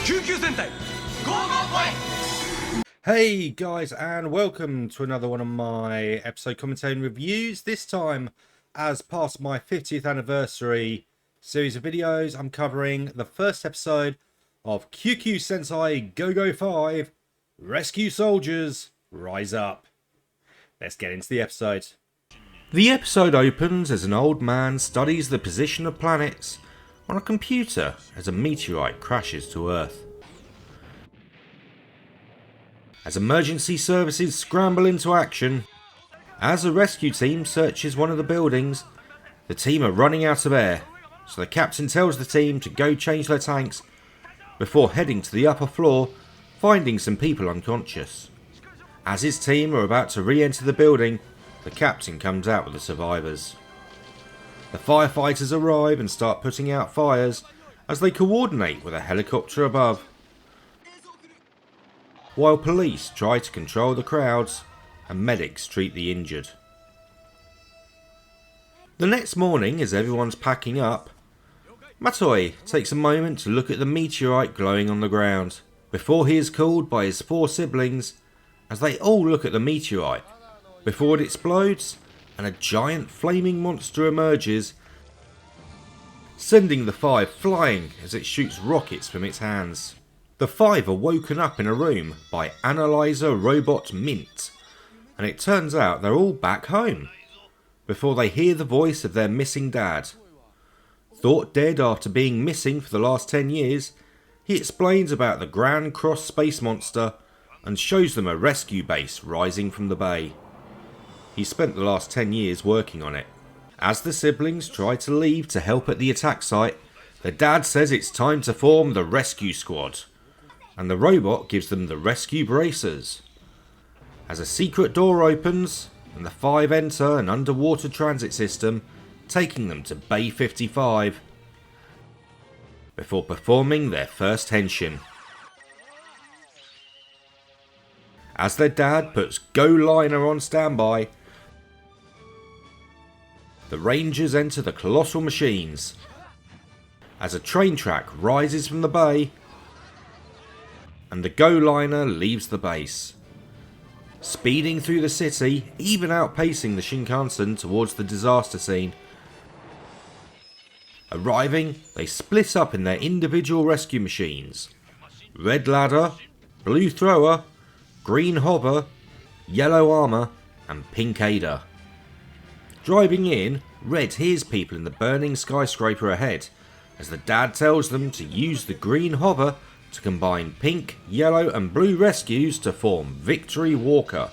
Kyuukyuu Sentai GoGoFive! Hey guys, and welcome to another one of my episode commentary and reviews. This time, as part of my 50th anniversary series of videos, I'm covering the first episode of Kyuukyuu Sentai GoGoFive Rescue Soldiers Rise Up. Let's get into the episode. The episode opens as an old man studies the position of planets on a computer as a meteorite crashes to Earth. As emergency services scramble into action, as a rescue team searches one of the buildings, the team are running out of air, so the captain tells the team to go change their tanks before heading to the upper floor, finding some people unconscious. As his team are about to re-enter the building, the captain comes out with the survivors. The firefighters arrive and start putting out fires as they coordinate with a helicopter above, while police try to control the crowds and medics treat the injured. The next morning, as everyone's packing up, Matoi takes a moment to look at the meteorite glowing on the ground before he is called by his 4 siblings as they all look at the meteorite before it explodes and a giant flaming monster emerges, sending the 5 flying as it shoots rockets from its hands. The 5 are woken up in a room by Analyzer Robot Mint, and it turns out they're all back home, before they hear the voice of their missing dad. Thought dead after being missing for the last 10 years, he explains about the Grand Cross space monster and shows them a rescue base rising from the bay. He spent the last 10 years working on it. As the siblings try to leave to help at the attack site, the dad says it's time to form the rescue squad, and the robot gives them the rescue bracers. As a secret door opens, and the 5 enter an underwater transit system, taking them to Bay 55, before performing their first henshin. As their dad puts Go Liner on standby, the Rangers enter the colossal machines. As a train track rises from the bay, and the Go Liner leaves the base, speeding through the city, even outpacing the Shinkansen towards the disaster scene. Arriving, they split up in their individual rescue machines: Red Ladder, Blue Thrower, Green Hover, Yellow Armor, and Pink Aider. Driving in, Red hears people in the burning skyscraper ahead, as the dad tells them to use the Green Hover to combine Pink, Yellow and Blue rescues to form Victory Walker.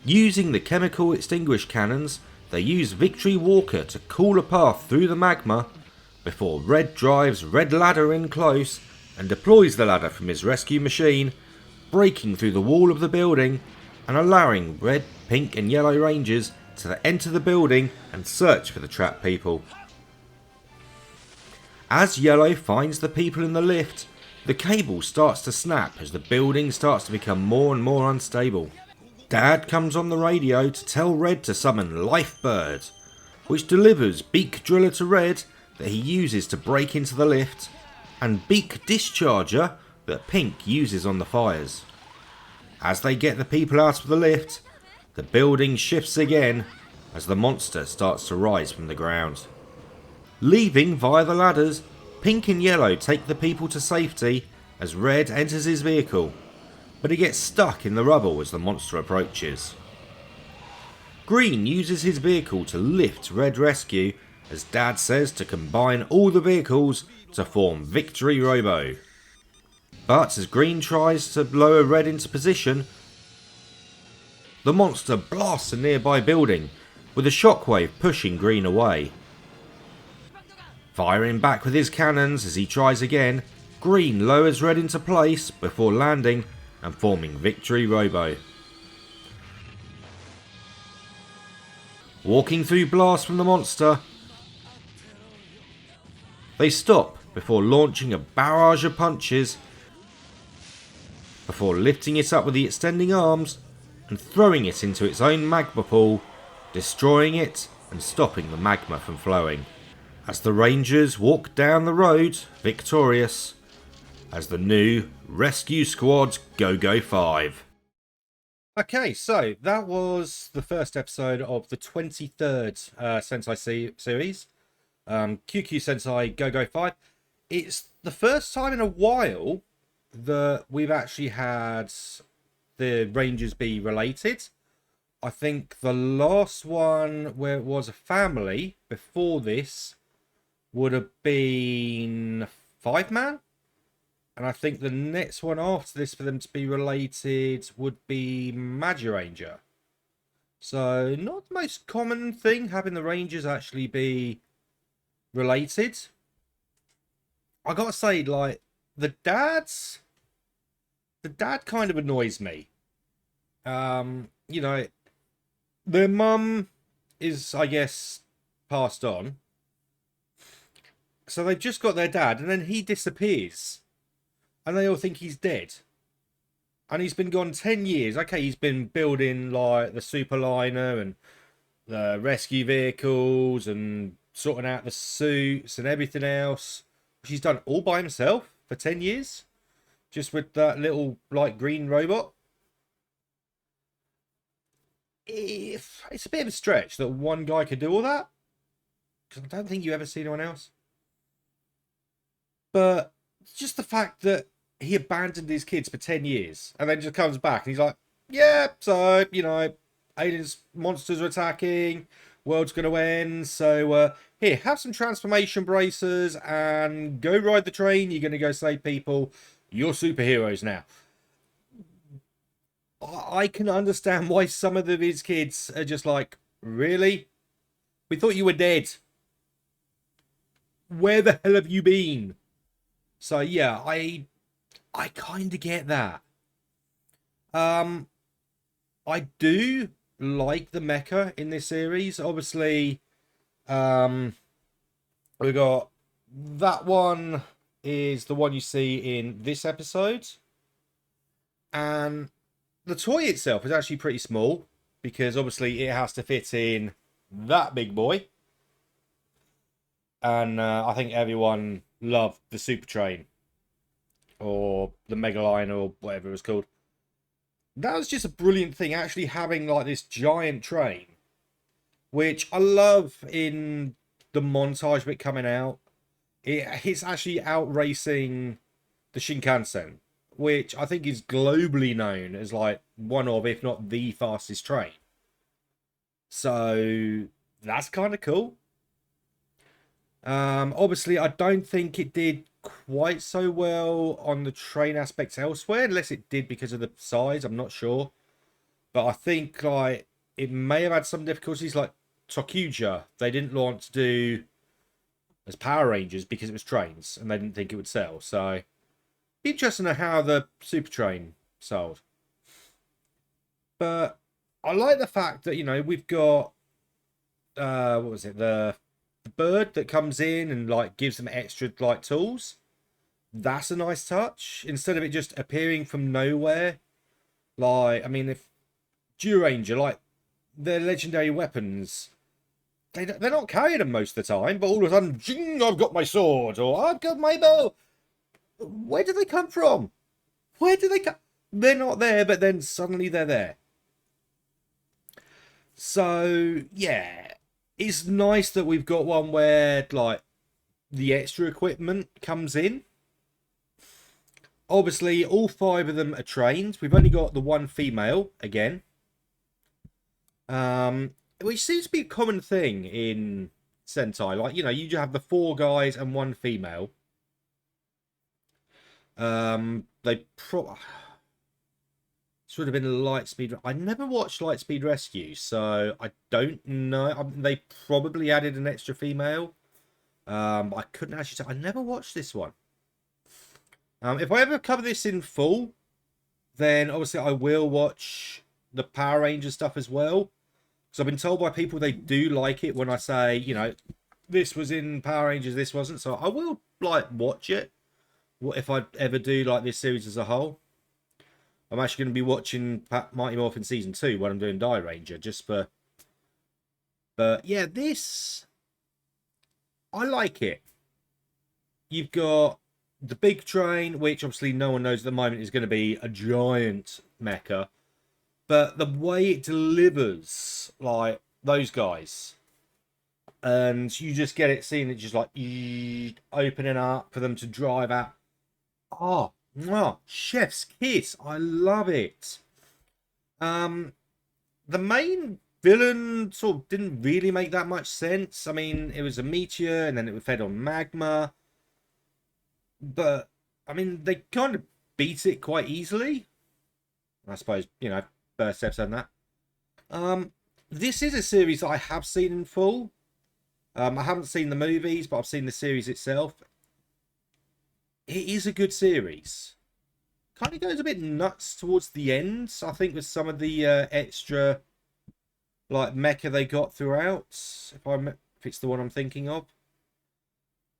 Using the chemical extinguish cannons, they use Victory Walker to cool a path through the magma, before Red drives Red Ladder in close and deploys the ladder from his rescue machine, breaking through the wall of the building and allowing Red, Pink and Yellow Rangers to enter the building and search for the trapped people. As Yellow finds the people in the lift, the cable starts to snap as the building starts to become more and more unstable. Dad comes on the radio to tell Red to summon Lifebird, which delivers Beak Driller to Red that he uses to break into the lift, and Beak Discharger that Pink uses on the fires. As they get the people out of the lift, the building shifts again as the monster starts to rise from the ground. Leaving via the ladders, Pink and Yellow take the people to safety as Red enters his vehicle, but he gets stuck in the rubble as the monster approaches. Green uses his vehicle to lift Red Rescue as Dad says to combine all the vehicles to form Victory Robo. But as Green tries to lower Red into position, the monster blasts a nearby building, with a shockwave pushing Green away. Firing back with his cannons as he tries again, Green lowers Red into place before landing and forming Victory Robo. Walking through blasts from the monster, they stop before launching a barrage of punches, before lifting it up with the extending arms and throwing it into its own magma pool, destroying it and stopping the magma from flowing. as the Rangers walk down the road victorious as the new rescue squad GoGoFive. Okay, so that was the first episode of the 23rd Sentai series, Kyuukyuu Sentai GoGoFive. It's the first time in a while that we've actually had the Rangers be related. I think the last one where it was a family before this would have been Five Man. And I think the next one after this for them to be related would be Magiranger. So not the most common thing having the Rangers actually be related. I gotta say, like, the dad kind of annoys me. You know, their mum is, I guess, passed on. So they've just got their dad, and then he disappears. And they all think he's dead. And he's been gone 10 years. Okay, he's been building, like, the superliner and the rescue vehicles and sorting out the suits and everything else. Which he's done all by himself for 10 years. Just with that little, like, green robot. It's a bit of a stretch that one guy could do all that. Because I don't think you ever see anyone else. But just the fact that he abandoned his kids for 10 years and then just comes back and he's like, yeah, so, you know, aliens, monsters are attacking, world's going to end, so here, have some transformation braces and go ride the train, you're going to go save people, you're superheroes now. I can understand why some of his kids are just like, really? We thought you were dead. Where the hell have you been? So yeah, I kind of get that. I do like the mecha in this series. Obviously, we got that one is the one you see in this episode. And the toy itself is actually pretty small because obviously it has to fit in that big boy. And I think everyone loved the Super Train or the Megaliner or whatever it was called. That was just a brilliant thing, actually having like this giant train, which I love in the montage bit coming out. It's actually out racing the Shinkansen, which I think is globally known as like one of, if not the fastest train. So that's kind of cool. Obviously, I don't think it did quite so well on the train aspects elsewhere, unless it did because of the size. I'm not sure, but I think like it may have had some difficulties. Like Tokuja, they didn't want to do as Power Rangers because it was trains, and they didn't think it would sell. So interesting to how the Super Train sold. But I like the fact that, you know, we've got what was it, the bird that comes in and like gives them extra like tools. That's a nice touch instead of it just appearing from nowhere. Like, I mean, if Ranger, like their legendary weapons, they're not carrying them most of the time, but all of a sudden, jing, I've got my sword or I've got my bow. Where do they come from? Where do they come? They're not there, but then suddenly they're there. So yeah, it's nice that we've got one where like the extra equipment comes in. Obviously, all 5 of them are trained. We've only got the one female again, which seems to be a common thing in Sentai. Like, you know, you have the 4 guys and 1 female. They should have been Lightspeed. I never watched Lightspeed Rescue, so I don't know. They probably added an extra female. I couldn't actually say. I never watched this one. If I ever cover this in full, then obviously I will watch the Power Ranger stuff as well. Because I've been told by people they do like it when I say, you know, this was in Power Rangers, this wasn't. So I will like watch it. What if I ever do like this series as a whole? I'm actually going to be watching Mighty Morphin Season 2 when I'm doing Die Ranger, just for... But yeah, this I like it. You've got the big train, which obviously no one knows at the moment is going to be a giant mecha. But the way it delivers, like those guys, and you just get it, seeing it just like opening up for them to drive out. Oh, chef's kiss. I love it. The main villain sort of didn't really make that much sense. I mean, it was a meteor and then it was fed on magma. But, I mean, they kind of beat it quite easily. I suppose, first episode and that. This is a series that I have seen in full. I haven't seen the movies, but I've seen the series itself. It is a good series. Kind of goes a bit nuts towards the end, I think, with some of the extra like mecha they got throughout, if it's the one I'm thinking of.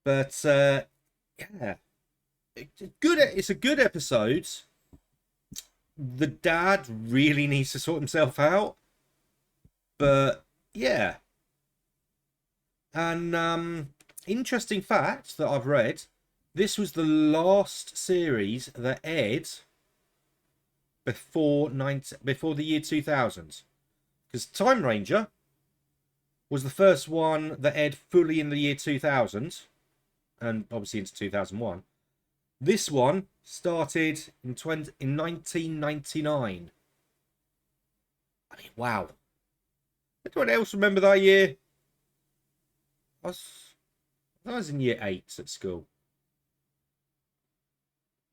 But yeah, it's a good episode. The dad really needs to sort himself out, but yeah. And interesting fact that I've read, this was the last series that aired before the year 2000. Because Time Ranger was the first one that aired fully in the year 2000, and obviously into 2001. This one started in 1999. I mean, wow. Anyone else remember that year? I was in year 8 at school.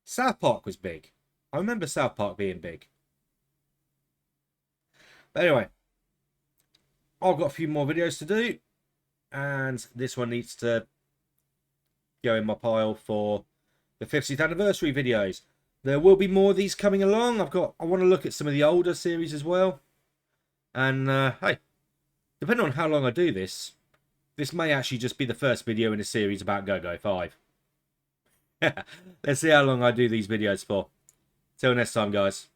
South Park was big. I remember South Park being big. But anyway, I've got a few more videos to do, and this one needs to go in my pile for the 50th anniversary videos. There will be more of these coming along. I want to look at some of the older series as well. And hey, depending on how long I do this may actually just be the first video in a series about GoGoFive. Let's see how long I do these videos for. Till next time, guys.